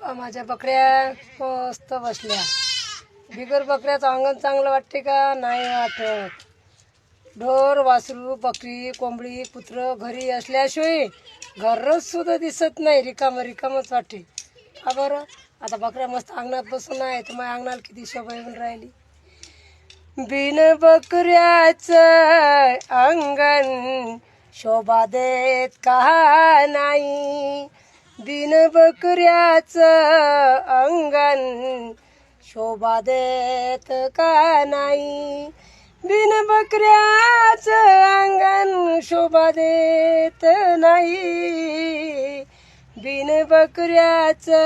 माझ्या बकऱ्या मस्त बसल्या. बिगर बकऱ्याचं अंगण चांगलं वाटते का? नाही वाटत. ढोर वासरू बकरी कोंबडी कुत्रं घरी असल्याशिवाय घरच सुद्धा दिसत नाही. रिकामं रिकामच वाटते. का बरं? आता बकऱ्या मस्त अंगणात बसून आहे तर माझ्या अंगणाला किती शोभा येऊन राहिली. बिन बकऱ्याचं अंगण शोभा देत का नाही. बिन बकऱ्याचं अंगण शोभा देत का नाही. बिन बकऱ्याचं अंगण शोभा देत नाही. बिन बकऱ्याचं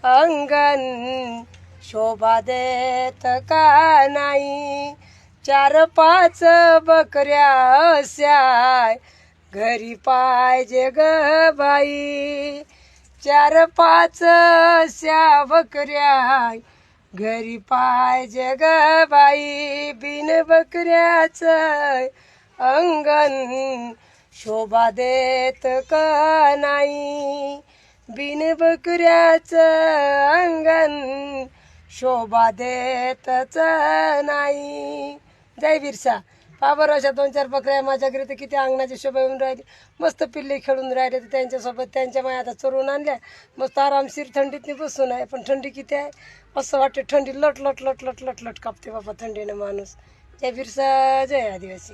अंगण शोभा देत का नाही. 4-5 बकऱ्या अश्या घरी पाहिजे ग बाई. 4-5 अश्या बकऱ्या घरी पाहिजे ग बाई. बिन बकऱ्याचं अंगण शोभा देत का नाही. बिन बकऱ्याचं अंगण शोभा देतच नाही. जय बिरसा. पाबर अशा 2-4 बकऱ्या माझ्या घरी तर किती अंगणाची शोभा येऊन राहिली. मस्त पिल्ले खेळून राहिले तर त्यांच्यासोबत त्यांच्या माया आता चोरून आणल्या. मस्त आरामशीर थंडीतनी बसून आहे. पण थंडी किती आहे असं वाटते. थंडी लट लट लट लट लट लट कापते बाबा थंडीनं माणूस. जय बिरसा जय आदिवासी.